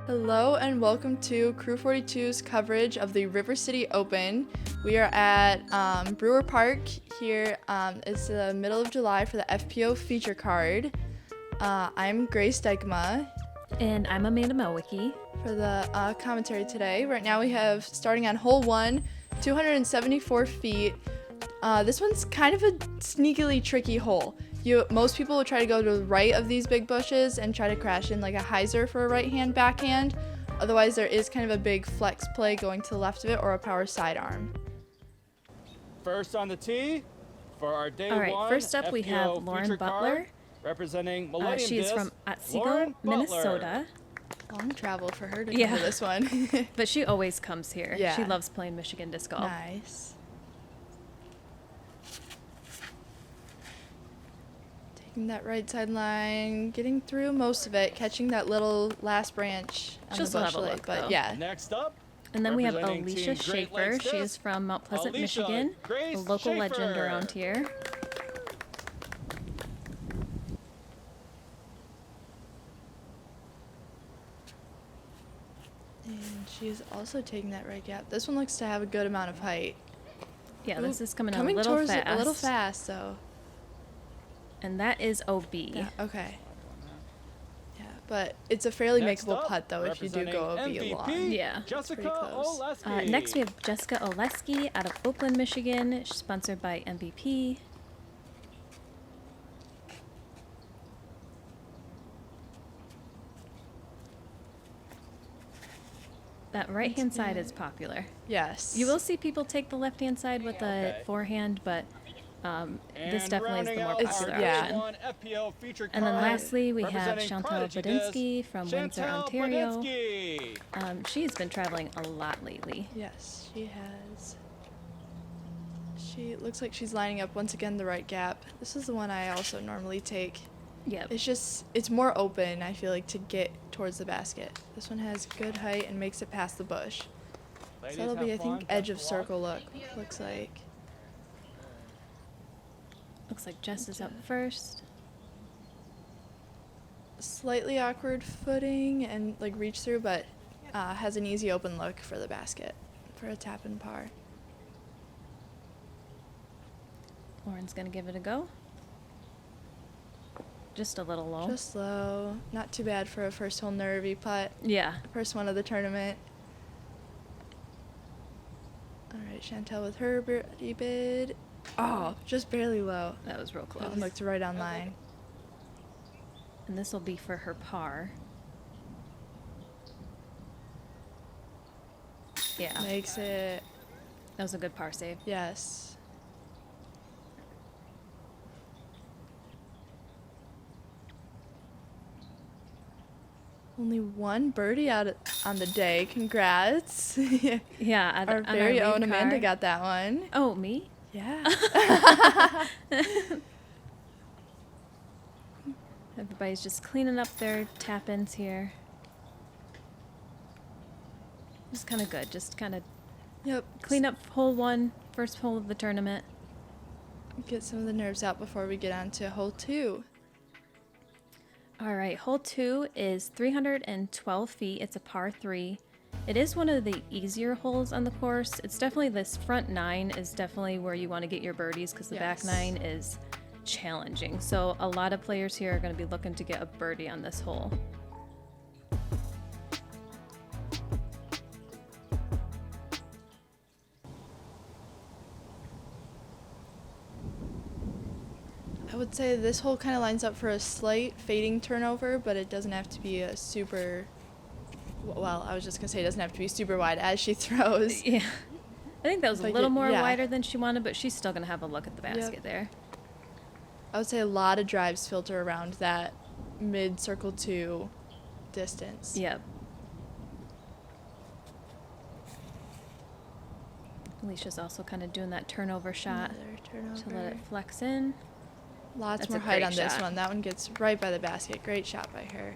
Hello and welcome to Crew 42's coverage of the River City Open. We are at Brewer Park here. It's the middle of July for the FPO feature card. I'm Grace Dykema. And I'm Amanda Melwiki. For the commentary today. Right now we have, starting on hole 1, 274 feet. This one's kind of a sneakily tricky hole. Most people will try to go to the right of these big bushes and try to crash in like a hyzer for a right-hand backhand. Otherwise, there is kind of a big flex play going to the left of it or a power sidearm. First on the tee for our day All right, one. first up FPO we have Lauren feature Butler. card, representing Millennium She's Disc, from Otsego, Lauren Butler. Minnesota. Long travel for her to come to this one. But she always comes here. Yeah. She loves playing Michigan disc golf. Nice. Taking that right side line, getting through most of it, catching that little last branch on She'll the still bush have a lake, look, but though. yeah. Next up, And then we have representing Alisha Team Great Schafer. Lakes She Disc, is from Mount Pleasant, Alisha Michigan, a Grace-Schafer. local legend around here. And she's also taking that right gap. This one looks to have a good amount of height. Yeah, this is coming Coming a little towards fast. it a little fast, though. And that is OB. Yeah, okay. Yeah, but it's a fairly Next makeable up, putt, though, if you do go OB representing along. MVP, Yeah. pretty Jessica close. Oleskie. Next we have Jessica Oleski out of Oakland, Michigan. She's sponsored by MVP. That right-hand side is popular. Yes. You will see people take the left-hand side with the Okay. forehand, but this And definitely is the rounding more out popular our yeah. day option. one FPO feature And then card, lastly, we have representing Chantel Prodigy Budinsky Disc, from Windsor, Chantel Ontario. Budinsky. She's been traveling a lot lately. Yes, she has. She looks like she's lining up once again the right gap. This is the one I also normally take. Yep. It's more open, I feel like, to get towards the basket. This one has good height and makes it past the bush. Ladies, So that'll be, I have think, fun. edge of Best luck. circle look, looks like. Looks like Jess is up first. Slightly awkward footing and like reach through, but has an easy open look for the basket for a tap and par. Lauren's gonna give it a go. Just a little low. Just low, not too bad for a first hole nervy putt. Yeah. First one of the tournament. All right, Chantel with her birdie bid. Oh, just barely low. That was real That close. one looked right on line. And this will be for her par. Yeah. Makes it, That was a good par save. yes. Only one birdie out on the day. Congrats. Yeah. Our very own main Amanda car. got that one. Oh, me? Yeah. Everybody's just cleaning up their tap-ins here. Just kind of good. Just kind of Yep. clean up hole 1, first hole of the tournament. Get some of the nerves out before we get on to hole 2. All right, hole 2 is 312 feet. It's a par 3. It is one of the easier holes on the course. It's definitely, this front 9 is definitely where you want to get your birdies because the back Yes. 9 is challenging. So a lot of players here are going to be looking to get a birdie on this hole. I would say this hole kind of lines up for a slight fading turnover, but it doesn't have to be a super, well, I was just going to say it doesn't have to be super wide as she throws. Yeah. I think that was a Like little it- more yeah. wider than she wanted, but she's still going to have a look at the basket Yep. there. I would say a lot of drives filter around that mid-circle 2 distance. Yep. Alicia's also kind of doing that turnover shot Another to let turnover. it flex in. Lots That's more a height great on this shot. one. That one gets right by the basket. Great shot by her.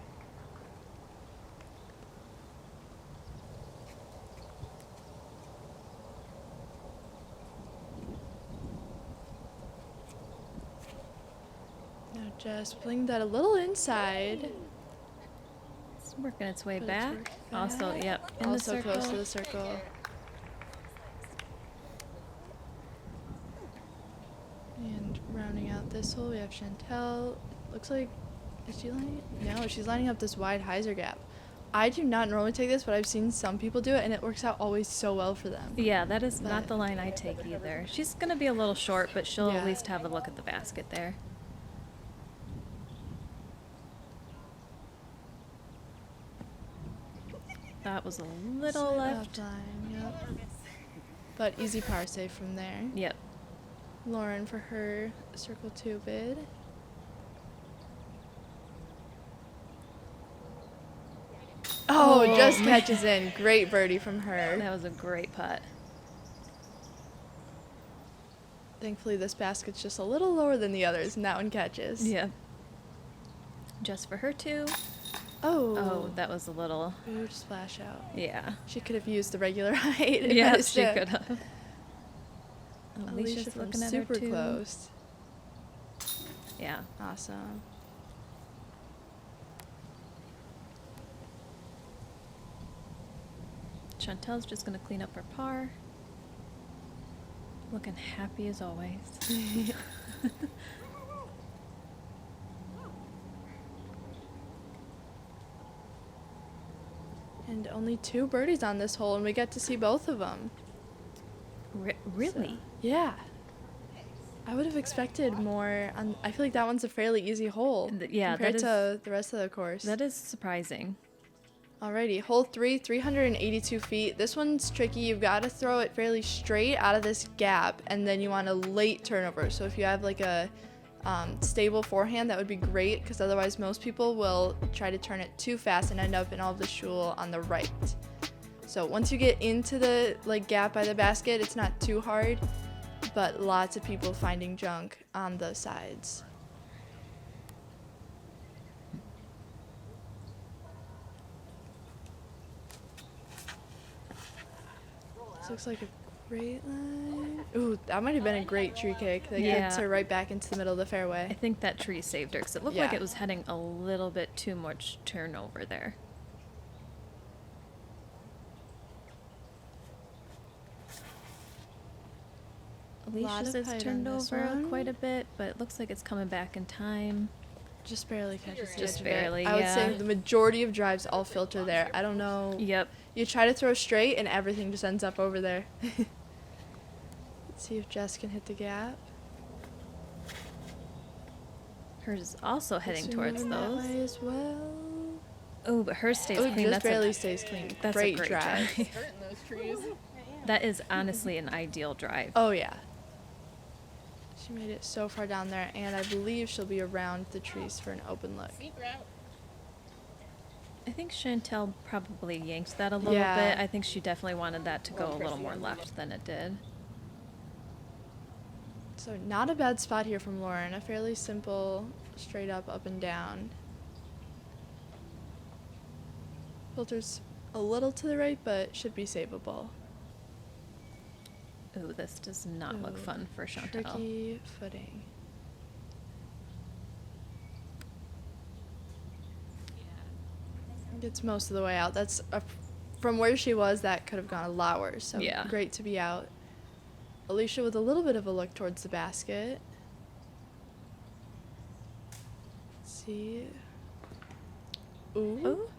Now just pulling that a little inside. It's working its way But it's back. working Also, back. yep, in the Also circle. close to the circle. And rounding out this hole, we have Chantel. Looks like, is she lining? No, she's lining up this wide hyzer gap. I do not normally take this, but I've seen some people do it, and it works out always so well for them. Yeah, that is not But- the line I take either. She's going to be a little short, but she'll Yeah. at least have a look at the basket there. That was a little Slight left. upline, yep. But easy power save from there. Yep. Lauren for her circle 2 bid. Oh, Oh, just man. catches in. Great birdie from her. That was a great putt. Thankfully, this basket's just a little lower than the others, and that one catches. Yep. Just for her too. Oh. Oh, that was a little. Ooh, splash out. Yeah. She could have used the regular height. if Yeah, I she stood. could have. Alicia Alicia's from looking at super her too. close. Yeah. Awesome. Chantel's just gonna clean up her par. Looking happy as always. And only 2 birdies on this hole, and we get to see both of them. Really? Yeah. I would have expected more. I feel like that one's a fairly easy hole Yeah, compared that to the rest of the course. That is surprising. Alrighty, hole 3, 382 feet. This one's tricky. You've got to throw it fairly straight out of this gap, and then you want a late turnover. So if you have like a stable forehand, that would be great, because otherwise most people will try to turn it too fast and end up in all of the shul on the right. So once you get into the gap by the basket, it's not too hard, but lots of people finding junk on the sides. This looks like a great line. Ooh, that might have been a great tree kick. That gets Yeah. her right back into the middle of the I fairway. think that tree saved her because it looked like Yeah. it was heading a little bit too much turnover there. Lot Alicia's of has height turned on this over one. quite a bit, but it looks like it's coming back in time. Just barely catches the Just edge of it. barely, I would say yeah. the majority of drives all filter there. I don't know. Yep. You try to throw straight and everything just ends up over there. Let's see if Jess can hit the gap. Hers is also heading It's towards moving that those. way as well. Oh, but hers stays Oh, clean. just That's barely a, stays clean. that's Great a great drive. drive. That is honestly an ideal drive. Oh yeah. She made it so far down there, and I believe she'll be around the trees for an open look. I think Chantel probably yanked that a little Yeah. bit. I think she definitely wanted that to go a little more left than it did. So not a bad spot here from Lauren. A fairly simple, straight up and down. Filters a little to the right, but should be savable. Ooh, this does not look Ooh, fun for Chantel. Tricky footing. Gets most of the way out. That's from where she was. That could have gone a lot worse. So Yeah. great to be out. Alisha with a little bit of a look towards the basket. Let's see. Ooh. Ooh.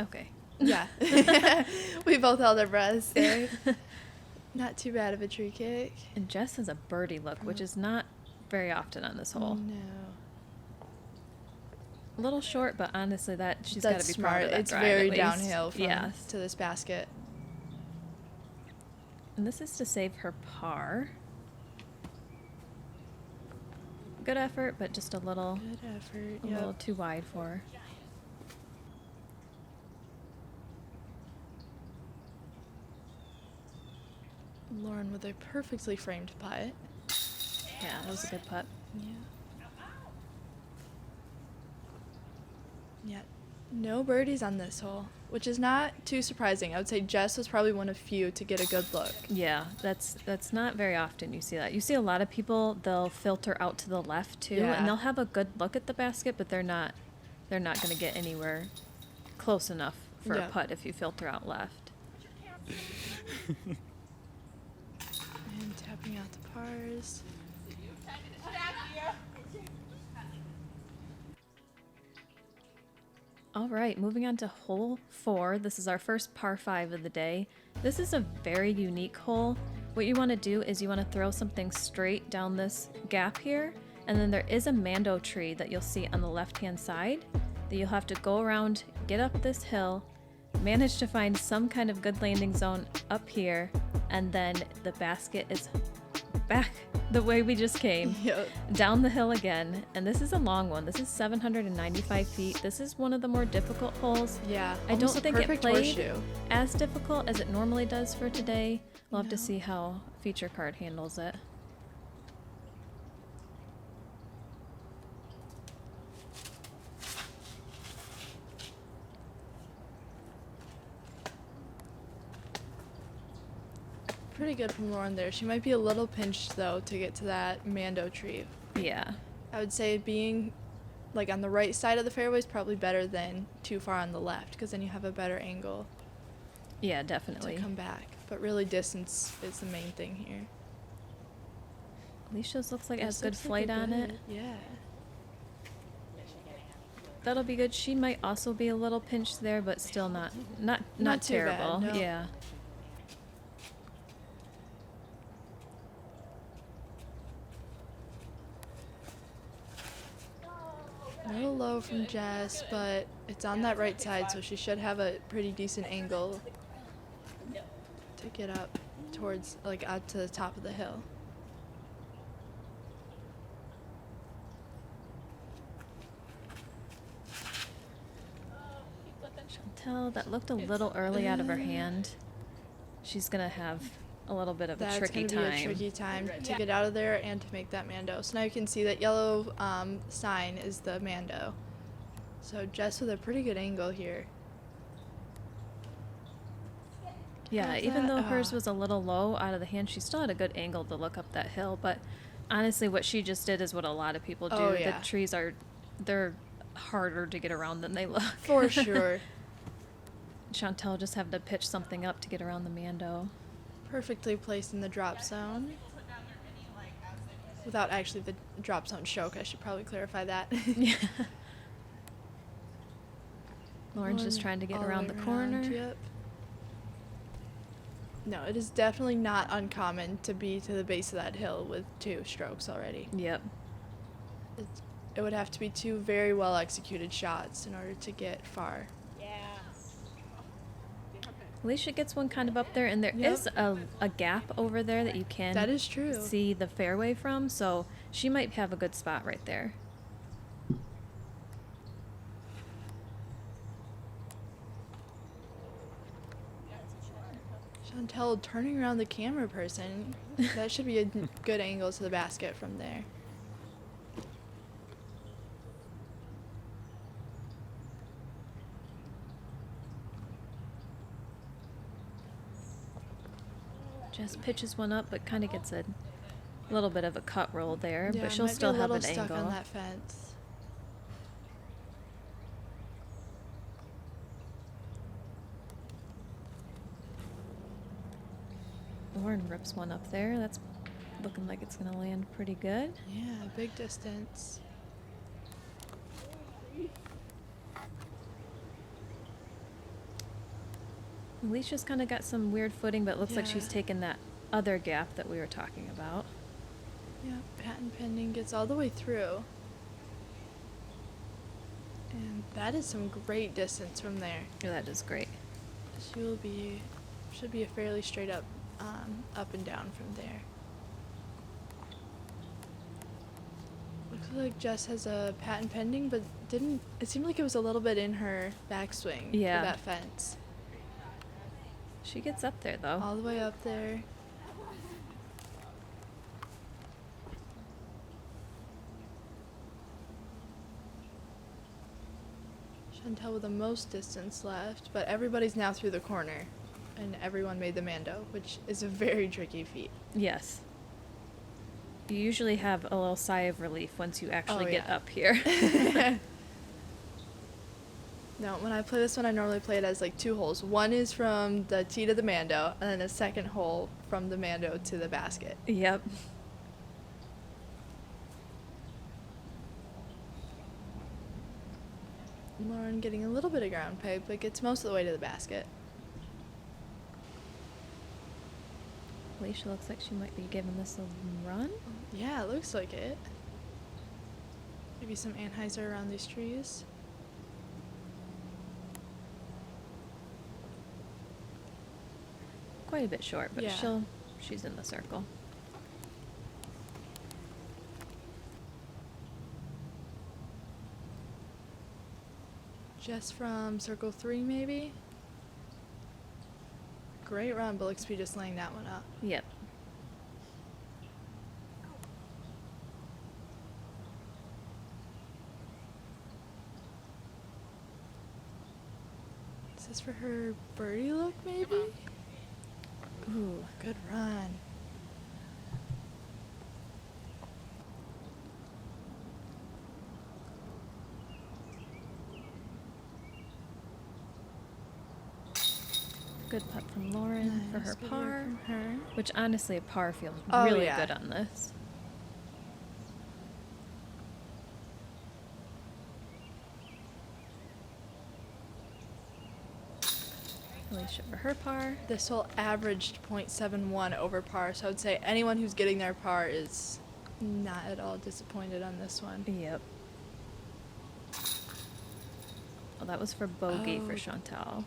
Okay. Yeah. We both held our breaths there. Not too bad of a tree kick. And Jess has a birdie look, which is not very often on this hole. No. A little short, but honestly, that she's got That's to be smart. proud of that It's drive, very at least. downhill from Yes. to this basket. And this is to save her par. Good effort, but just a little, Good effort. a little too wide for her. Lauren with a perfectly framed putt. Yeah, that was a good putt. Yeah. Yeah. No birdies on this hole, which is not too surprising. I would say Jess was probably one of few to get a good look. Yeah, that's not very often you see that. You see a lot of people, they'll filter out to the left too, Yeah. and they'll have a good look at the basket, but they're not they're not going to get anywhere close enough for Yeah. a putt if you filter out left. And tapping out the pars. All right, moving on to hole 4. This is our first par 5 of the day. This is a very unique hole. What you want to do is you want to throw something straight down this gap here, and then there is a mando tree that you'll see on the left-hand side that you'll have to go around, get up this hill, manage to find some kind of good landing zone up here, and then the basket is back the way we just came. Yep. Down the hill again, and this is a long one. This is 795 feet. This is one of the more difficult holes. Yeah. I don't almost a think it perfect played horseshoe. as difficult as it normally does for today. We'll have to No. see how feature card handles it. Pretty good from Lauren there. She might be a little pinched though to get to that mando tree. Yeah. I would say being like on the right side of the fairway is probably better than too far on the left, because then you have a better angle Yeah, to definitely. come back. But really, distance is the main thing here. Alicia's looks like it has This good looks like flight a on it. good- Yeah. That'll be good. She might also be a little pinched there, but still not Not too bad, terrible. no. Yeah. A little low from Jess, but it's on that right side, so she should have a pretty decent angle to get up towards, like, out to the top of the hill. Chantel, that looked a little early out of her hand. She's gonna have a little bit of a That's tricky gonna be time. a tricky time to get out of there and to make that mando. So now you can see that yellow sign is the mando. So Jess with a pretty good angle here. Yeah, How's even that? though hers was a little low out of the hand, she still had a good angle to look up that hill. But honestly, what she just did is what a lot of people do. Oh, yeah. The trees they're harder to get around than they look. For sure. Chantel just having to pitch something up to get around the mando. Perfectly placed in the drop zone. Without actually the drop zone choke, I should probably clarify that. Yeah. Lauren's just Going trying to get all around way the corner. Yep. No, it is definitely not uncommon to be to the base of that hill with 2 strokes already. Yep. It would have to be 2 very well executed shots in order to get far. Alicia gets one kind of up there, and there Yep. is a gap over there that you can That is true. see the fairway from, so she might have a good spot right there. Chantel turning around the camera person. That should be a good angle to the basket from there. Jess pitches one up, but kind of gets a little bit of a cut roll there, Yeah, but she'll might be still a have little an stuck angle. on that fence. Lauren rips one up there. That's looking like it's going to land pretty good. Yeah, big distance. Alicia's kind of got some weird footing, but it looks like she's Yeah. taken that other gap that we were talking about. Yeah, patent pending gets all the way through. And that is some great distance from there. Oh, that is great. Should be a fairly straight up, up and down from there. Looks like Jess has a patent pending, but it seemed like it was a little bit in her backswing Yeah. for that fence. She gets up there, though. All the way up there. Chantel with the most distance left, but everybody's now through the corner, and everyone made the mando, which is a very tricky feat. Yes. You usually have a little sigh of relief once you actually get yeah. up here. No, when I play this one, I normally play it as like 2 holes. One is from the tee to the Mando, and then a second hole from the Mando to the basket. Yep. Lauren getting a little bit of ground peg, but gets most of the way to the basket. Alisha looks like she might be giving this a run. Yeah, it looks like it. Maybe some anhyzer around these trees. Quite a bit short, but Yeah. she's in the circle. Just from circle 3, maybe? Great run, but Oleski just laying that one up. Yep. Is this for her birdie look, maybe? Ooh, good run. Good putt from Lauren for Nice, her good work par. from her. Which honestly, a par feels Oh, really yeah. good on this. Alisha for her par. This hole averaged .71 over par, so I would say anyone who's getting their par is not at all disappointed on this one. Yep. Well, that was for bogey for Oh. Chantel.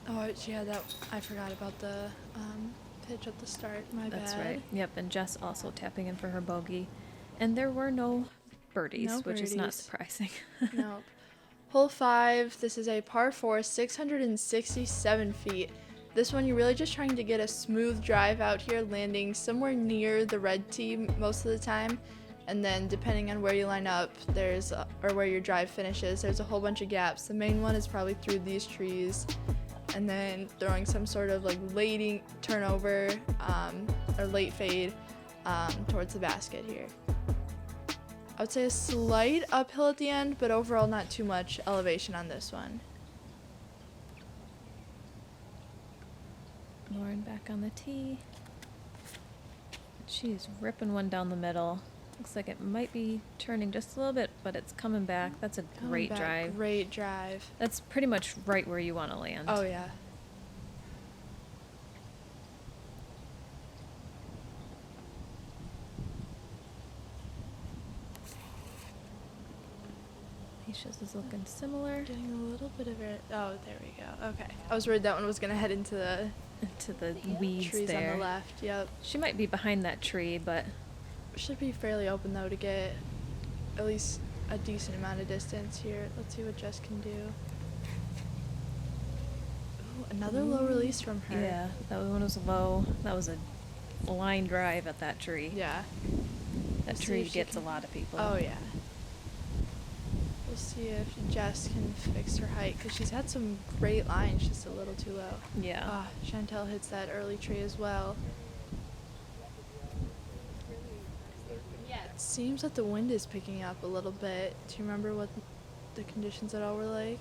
Oh, yeah, that I forgot about the pitch at the start. My That's bad. right. Yep, and Jess also tapping in for her bogey. And there were no birdies, No which is not birdies. surprising. Nope. Hole 5. This is a par 4, 667 feet. This one, you're really just trying to get a smooth drive out here, landing somewhere near the red tee most of the time. And then, depending on where you line up, or where your drive finishes, there's a whole bunch of gaps. The main one is probably through these trees, and then throwing some sort of like late turnover or late fade towards the basket here. I would say a slight uphill at the end, but overall not too much elevation on this one. Lauren back on the tee. She's ripping one down the middle. Looks like it might be turning just a little bit, but it's coming back. That's a great Coming back, drive. Great drive. That's pretty much right where you want to land. Oh, yeah. Alisha's is looking similar Getting a little bit of it. Oh, there we go. Okay. I was worried that one was going to head into the to the weeds trees there. on the left. Yep. She might be behind that tree, but Should be fairly open, though, to get at least a decent amount of distance here. Let's see what Jess can do. Ooh, another low release from her. yeah, that one was low. That was a line drive at that tree. Yeah. That We'll see tree if she gets a can- lot of people. Oh, yeah. We'll see if Jess can fix her height, because she's had some great lines, just a little too low. Yeah. Ah, Chantel hits that early tree as well. It seems that the wind is picking up a little bit. Do you remember what the conditions at all were like?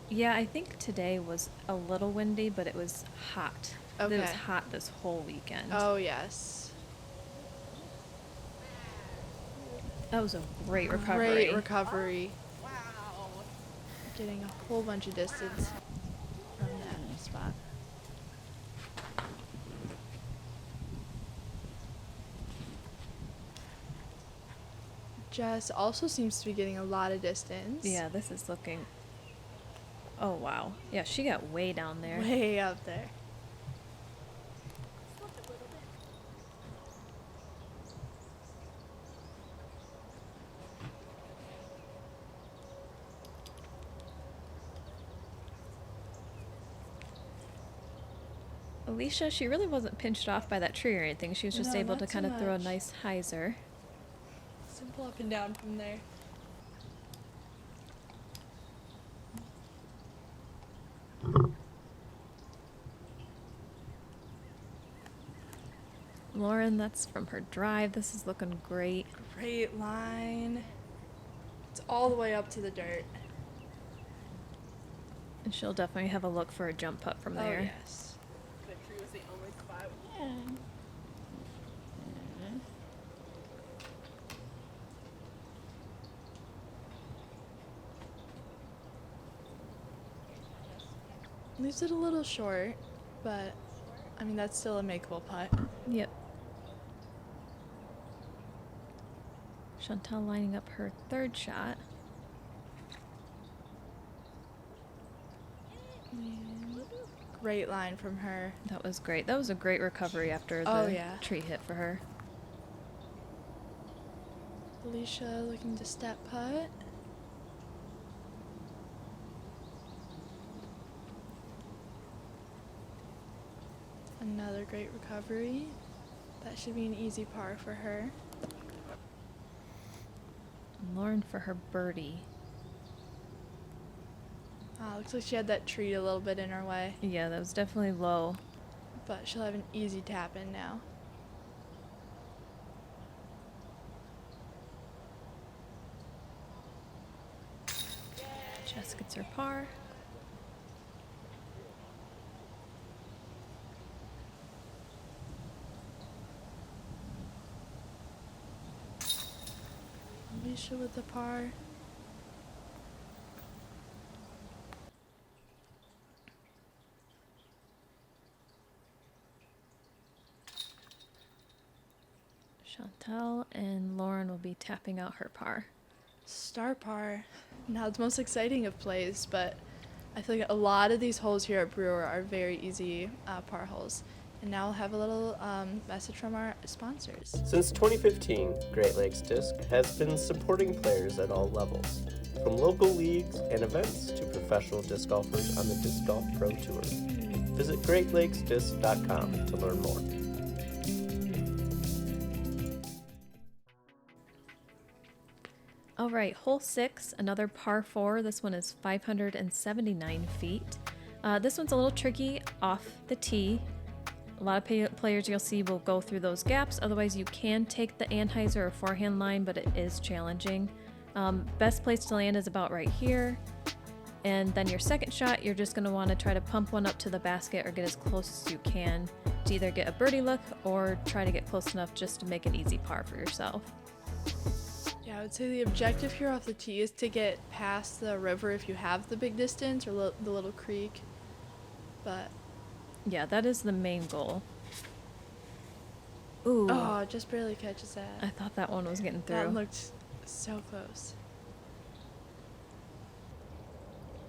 Yeah, I think today was a little windy, but it was hot. It was Okay. hot this whole weekend. Oh, yes. That was a great recovery. Great recovery. Getting a whole bunch of distance from that spot. Jess also seems to be getting a lot of distance. Yeah, this is looking. Oh wow. Yeah, she got way down there. Way up there. Alisha, she really wasn't pinched off by that tree or anything. She was just No, able to not so kind of throw a much. nice hyzer. Simple up and down from there. Lauren, that's from her drive. This is looking great. Great line. It's all the way up to the dirt. And she'll definitely have a look for a jump putt from there. Oh, yes. Leaves it a little short, but I mean, that's still a makeable putt. Yep. Chantel lining up her third shot. And great line from her. That was great. That was a great recovery after the tree hit for her. Alisha looking to step putt. Another great recovery. That should be an easy par for her. Lauren for her birdie. Looks like she had that tree a little bit in her way, Yeah, that was definitely low. but she'll have an easy tap in now. Jess gets her par. Alisha with the par. Chantel and Lauren will be tapping out her par. Star par. Now it's most exciting of plays, but I feel like a lot of these holes here at Brewer are very easy par holes. And now we'll have a little message from our sponsors. Since 2015, Great Lakes Disc has been supporting players at all levels, from local leagues and events to professional disc golfers on the Disc Golf Pro Tour. Visit GreatLakesDisc.com to learn more. All right, hole 6, another par 4. This one is 579 feet. This one's a little tricky off the tee. A lot of players you'll see will go through those gaps. Otherwise, you can take the Anheuser or forehand line, but it is challenging. Best place to land is about right here. And then your second shot, you're just going to want to try to pump one up to the basket or get as close as you can to either get a birdie look or try to get close enough just to make an easy par for yourself. Yeah, I would say the objective here off the tee is to get past the river if you have the big distance or the little creek. But Yeah, that is the main goal. Ooh. oh, just barely catches that. I thought that one was getting through. That looked so close.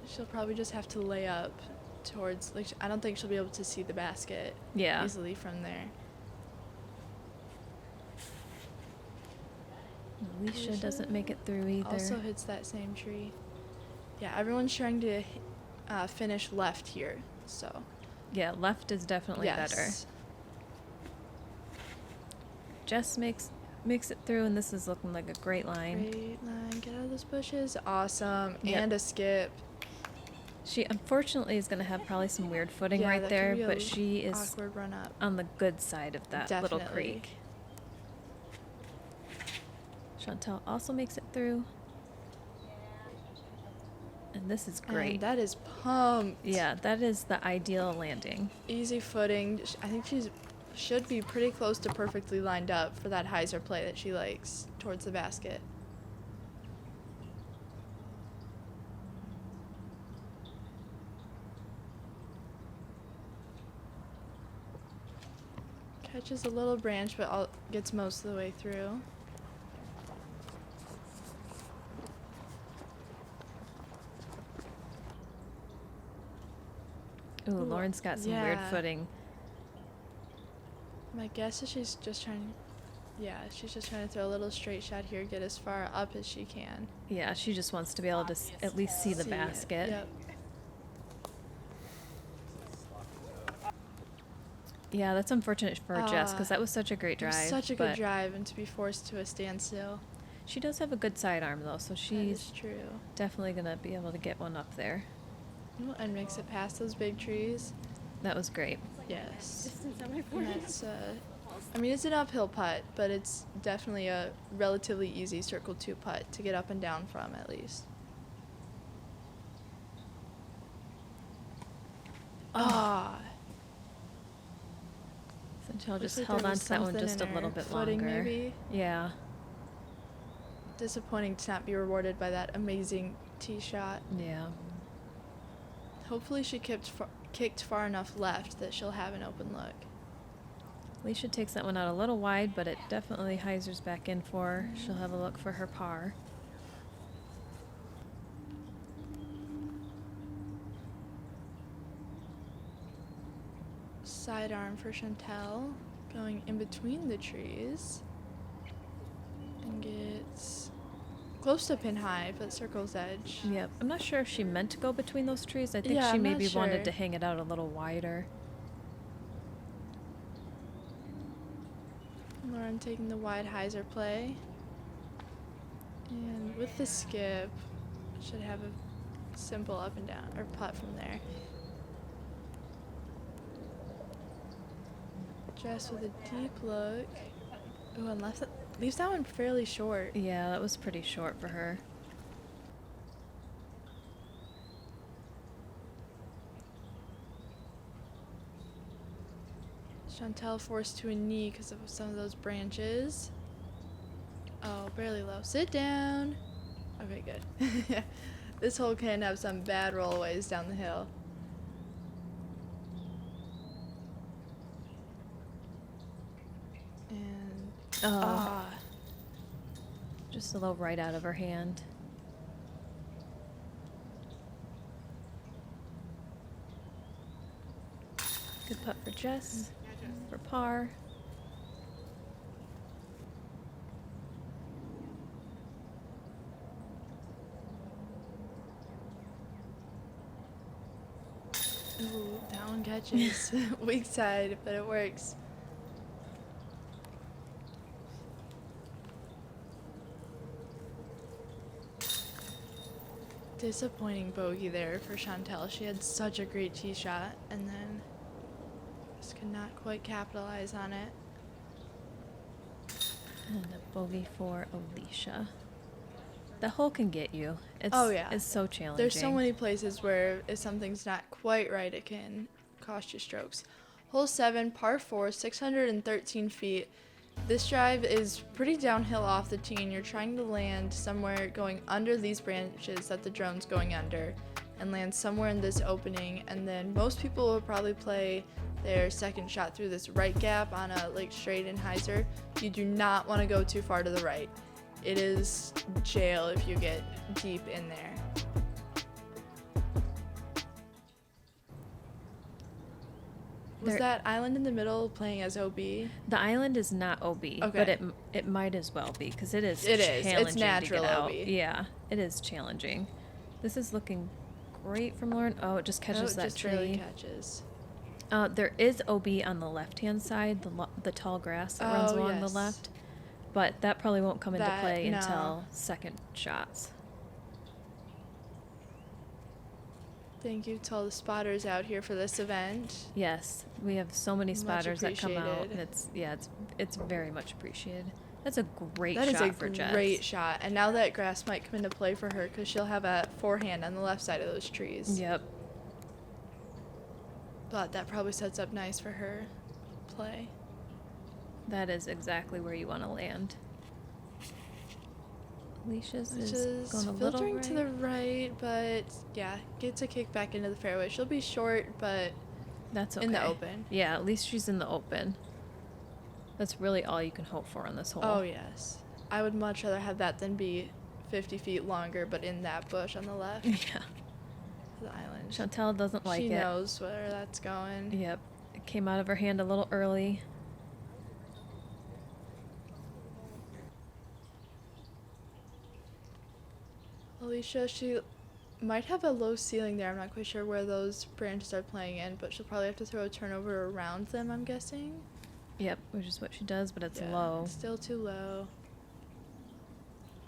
She'll probably just have to lay up towards, like, I don't think she'll be able to see the basket Yeah. easily from there. Alisha doesn't make it through either. Also hits that same tree. Yeah, everyone's trying to finish left here, so. Yeah, left is definitely better. Yes. Jess makes it through, and this is looking like a great line. Great line. Get out of those bushes. Awesome. Yep. And a skip. She unfortunately is going to have probably some weird footing Yeah, right that there, could be but a she is awkward run up. on the good side of that little Definitely. creek. Chantel also makes it through. And this is great. And that is pumped. Yeah, that is the ideal landing. Easy footing. I think she's should be pretty close to perfectly lined up for that hyzer play that she likes towards the basket. Catches a little branch, but gets most of the way through. Ooh, Lauren's got some weird yeah. footing. My guess is she's just trying to throw a little straight shot here, get as far up as she can. Yeah, she just wants to be able to at least see the See it. basket. Yep. Yeah, that's unfortunate for Jess because that was such a great It was drive. such a but good drive, and to be forced to a standstill. She does have a good sidearm though, so That she's is true. definitely gonna be able to get one up there. Ooh, and makes it past those big trees. That was great. Yes. And that's, I mean, it's an uphill putt, but it's definitely a relatively easy circle 2 putt to get up and down from, at least. Ah. Chantel just Looks like held there on was to that one something just a in little her bit footing, longer. maybe. Yeah. Disappointing to not be rewarded by that amazing tee shot. Yeah. Hopefully she kicked far enough left that she'll have an open look. Alisha takes that one out a little wide, but it definitely hyzers back in for her. She'll have a look for her par. Sidearm for Chantel, going in between the trees. And gets close to pin high, but circle's edge. Yep. I'm not sure if she meant to go between those trees. I think Yeah, she I'm not maybe sure. wanted to hang it out a little wider. Lauren taking the wide hyzer play. And with the skip, should have a simple up and down, or putt from there. Jess with a deep look. Ooh, and leaves that one fairly short. Yeah, that was pretty short for her. Chantel forced to a knee because of some of those branches. Oh, barely low. Sit down. Okay, good. This hole can have some bad rollaways down the hill. And Oh, just a little right out of her hand. Good putt for Jess. For par. ooh, that one catches. Weak side, but it works. Disappointing bogey there for Chantel. She had such a great tee shot and then just could not quite capitalize on it. And a bogey for Alisha. The hole can get you. Oh, yeah. It's so challenging. There's so many places where if something's not quite right, it can cost you strokes. Hole 7, par 4, 613 feet. This drive is pretty downhill off the tee, and you're trying to land somewhere going under these branches that the drone's going under, and land somewhere in this opening. And then most people will probably play their second shot through this right gap on a like straight and hyzer. You do not want to go too far to the right. It is jail if you get deep in there. Was that island in the middle playing as OB? The island is not OB, Okay. but it might as well be because it is It is. It's challenging natural to get out. OB. Yeah, it is challenging. This is looking great from Lauren. Oh, it just catches that just tree. barely catches. There is OB on the left-hand side, the tall grass that runs along the yes. left, but that probably won't come into That- play no. until second shots. Thank you to all the spotters out here for this event. Yes, we have so many Much spotters that come out, appreciated. and it's very much appreciated. That's a great That is shot a for Jess. great shot. And now that grass might come into play for her because she'll have a forehand on the left side of those trees. Yep. But that probably sets up nice for her play. That is exactly where you want to land. Alicia's Which is is going a little filtering right. to the right, but yeah, gets a kick back into the fairway. She'll be short, but That's okay. in the open. Yeah, at least she's in the open. That's really all you can hope for on this hole. Oh, yes. I would much rather have that than be 50 feet longer, but in that bush on the left of Yeah. the island. Chantel doesn't like she it. knows where that's going. Yep. It came out of her hand a little early. Alisha, she might have a low ceiling there. I'm not quite sure where those branches are playing in, but she'll probably have to throw a turnover around them, I'm guessing. Yep, which is what she does, but it's Yeah, low. it's still too low.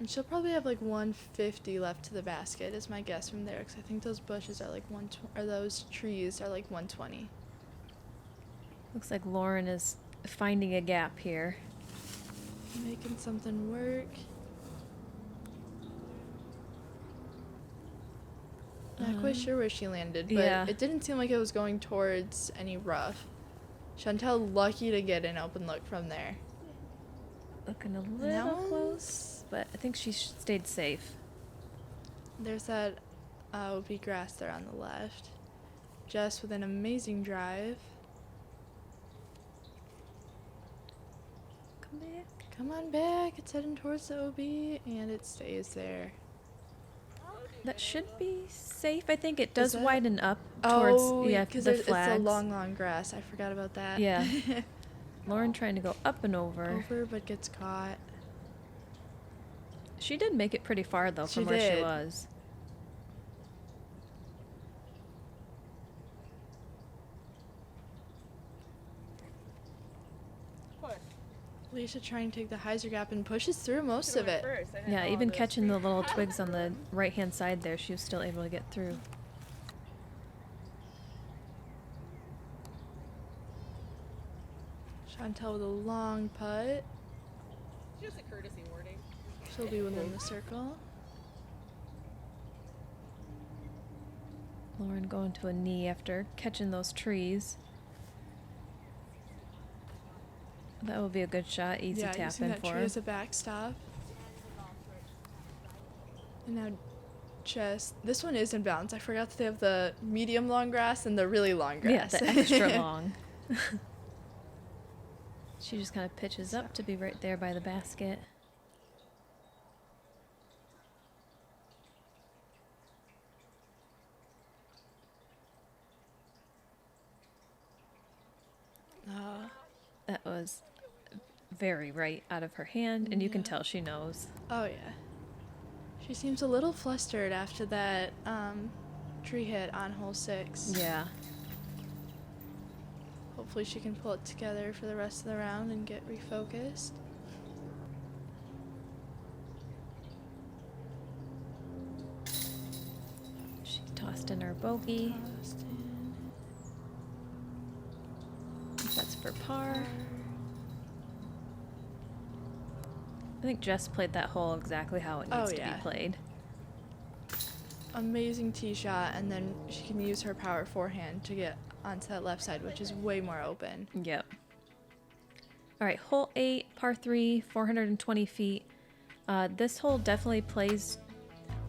And she'll probably have like 150 left to the basket, is my guess from there, because I think those bushes are like 120, or those trees are like 120. Looks like Lauren is finding a gap here. Making something work. Not quite sure where she landed, but yeah. it didn't seem like it was going towards any rough. Chantel lucky to get an open look from there. Looking a that little one's- close, but I think she stayed safe. There's that OB grass there on the left. Jess with an amazing drive. Come back. Come on back. It's heading towards the OB, and it stays there. That should be safe. I think it does that- widen up towards because the it's flags. the long grass. I forgot about that. Yeah. Lauren trying to go up and over. Over, but gets caught. She did make it pretty far though She from where she did. was. Alisha trying to take the hyzer gap and pushes through most of it. Yeah, even catching the little twigs on the right hand side there, she was still able to get through. Chantel with a long putt. Just a courtesy warning. She'll be within the circle. Lauren going to a knee after catching those trees. That will be a good shot, easy Yeah, tap using in that for tree her. as a backstop. And now just this one is in bounds. I forgot that they have the medium long grass and the really long Yeah, grass. the extra long. She just kind of pitches up to be right there by the basket. That was very right out of her hand, and you can Yeah. tell she knows. Oh yeah. She seems a little flustered after that tree hit on hole 6. Yeah. Hopefully she can pull it together for the rest of the round and get refocused. She tossed in her bogey. Austin. That's for par. I think Jess played that hole exactly how it needs to yeah. be played. Amazing tee shot, and then she can use her power forehand to get onto that left side, which is way more open. Yep. All right, hole 8, par 3, 420 feet. This hole definitely plays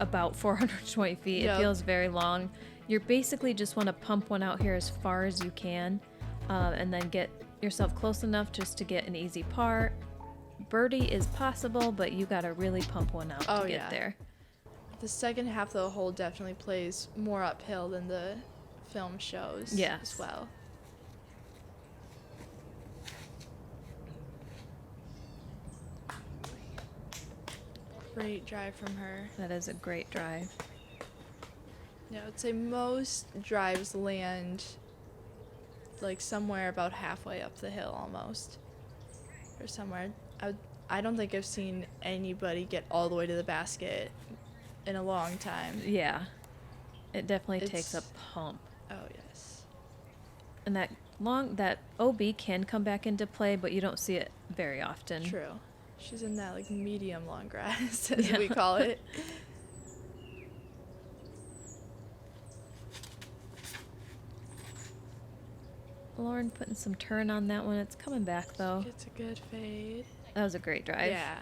about 420 feet. Yep. It feels very long. You basically just want to pump one out here as far as you can, and then get yourself close enough just to get an easy par. Birdie is possible, but you got to really pump one out to get yeah. there. The second half of the hole definitely plays more uphill than the film shows Yes. as well. Great drive from her. That is a great drive. Yeah, I would say most drives land like somewhere about halfway up the hill almost. Or somewhere. I don't think I've seen anybody get all the way to the basket in a long time. Yeah. It definitely takes a It's- pump. Oh, yes. And that OB can come back into play, but you don't see it very often. True. She's in that like medium long grass, as Yeah. we call it. Lauren putting some turn on that one. It's coming back though. Gets a good fade. That was a great drive. Yeah.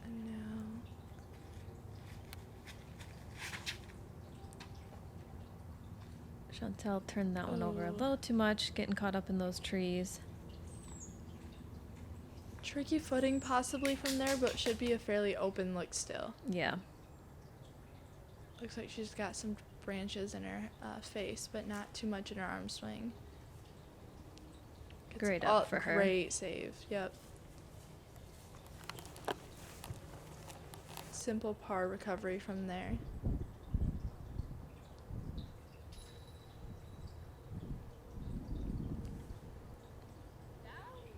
And now Chantel turned that one over a Oh. little too much, getting caught up in those trees. tricky footing possibly from there, but should be a fairly open look still. Yeah. Looks like she's got some branches in her face, but not too much in her arm swing. Gets Great all- up for her. Great save. Yep. Simple par recovery from there.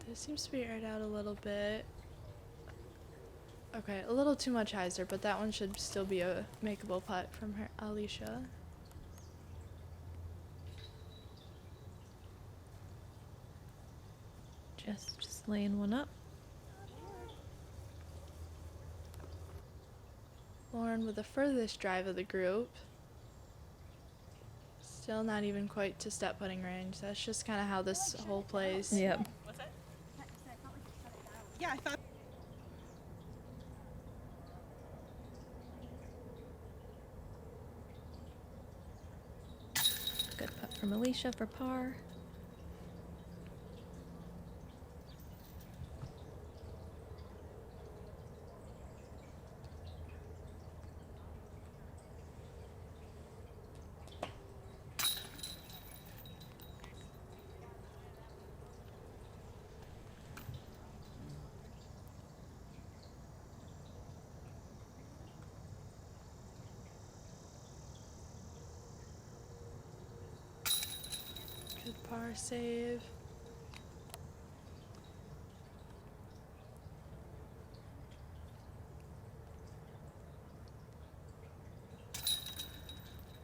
This seems to be aired out a little bit. Okay, a little too much hyzer, but that one should still be a makeable putt from her Alisha. Just laying one up. Lauren with the furthest drive of the group. Still not even quite to step putting range. That's just kind of how this hole plays. Yep. What's that? Yeah, I thought. Good putt from Alisha for par. Good par save.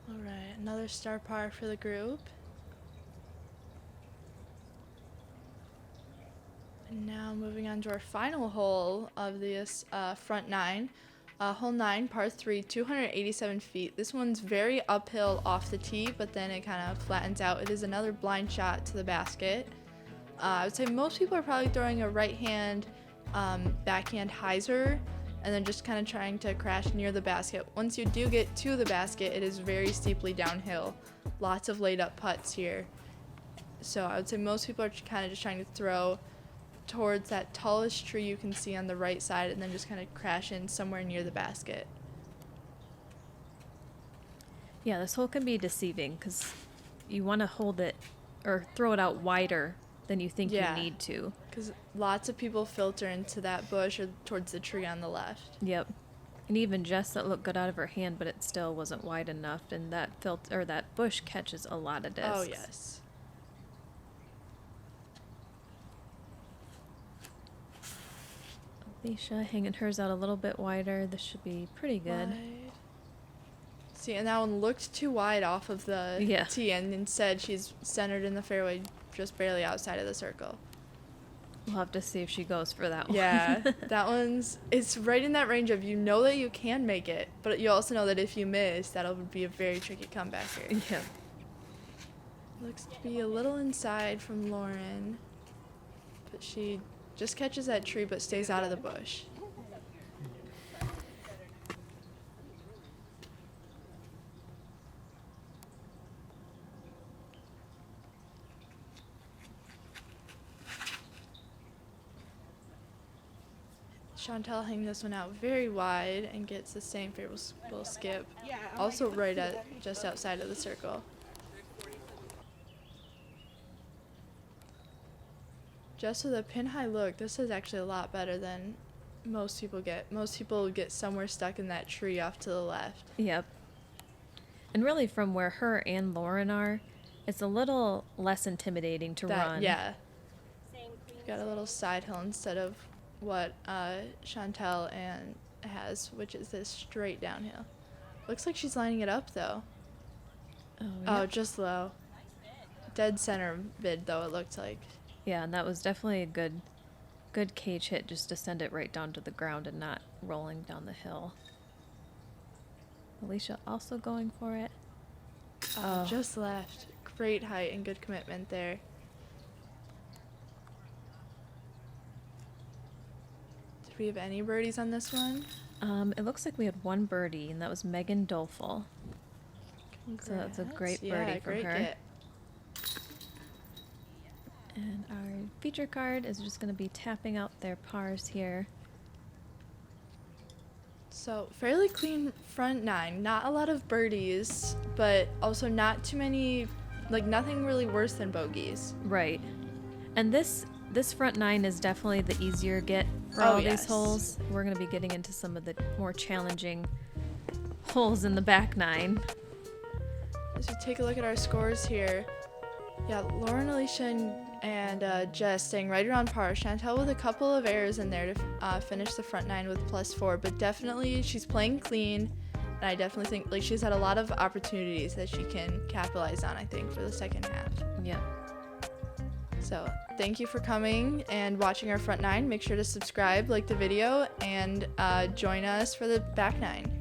All right, another star par for the group. And now moving on to our final hole of this front nine. Hole 9, par 3, 287 feet. This one's very uphill off the tee, but then it kind of flattens out. It is another blind shot to the basket. I would say most people are probably throwing a right hand backhand hyzer and then just kind of trying to crash near the basket. Once you do get to the basket, it is very steeply downhill. Lots of laid up putts here. So I would say most people are kind of just trying to throw towards that tallest tree you can see on the right side and then just kind of crash in somewhere near the basket. Yeah, this hole can be deceiving because you want to hold it or throw it out wider than you think Yeah. you need to. Because lots of people filter into that bush or towards the tree on the left. Yep. And even Jess, that looked good out of her hand, but it still wasn't wide enough, and that that bush catches a lot of discs. Oh, yes. Alisha hanging hers out a little bit wider. This should be pretty good. Wide. See, and that one looked too wide off of the Yeah. tee, and instead she's centered in the fairway just barely outside of the circle. We'll have to see if she goes for that one. Yeah, that one's, it's right in that range of you know that you can make it, but you also know that if you miss, that'll be a very tricky comeback here. Yeah. Looks to be a little inside from Lauren, but she just catches that tree but stays out of the bush. Chantel hanging this one out very wide and gets the same favorable skip. Yeah. I'm Also like, right at just outside of the circle. Just with a pin high look, this is actually a lot better than most people get. Most people get somewhere stuck in that tree off to the left. Yep. And really, from where her and Lauren are, it's a little less intimidating to run. Yeah. Got a little side hill instead of what Chantel and has, which is this straight downhill. Looks like she's lining it up though. Oh, yep. just low. Dead center mid though, it looked like. Yeah, and that was definitely a good cage hit just to send it right down to the ground and not rolling down the hill. Alisha also going for it. Oh. Just left. Great height and good commitment there. Did we have any birdies on this one? It looks like we had one birdie, and that was Megan Doleful. So that's a great birdie from great her. Get. And our feature card is just going to be tapping out their pars here. So fairly clean front nine. Not a lot of birdies, but also not too many, like nothing really worse than bogeys. Right. And this front nine is definitely the easier get for all yes. these holes. We're going to be getting into some of the more challenging holes in the back nine. As we take a look at our scores here, yeah, Lauren, Alisha, and Jess staying right around par. Chantel with a couple of errors in there to finish the front nine with +4, but definitely she's playing clean, and I definitely think like she's had a lot of opportunities that she can capitalize on, I think, for the second half. Yeah. So thank you for coming and watching our front nine. Make sure to subscribe, like the video, and join us for the back nine.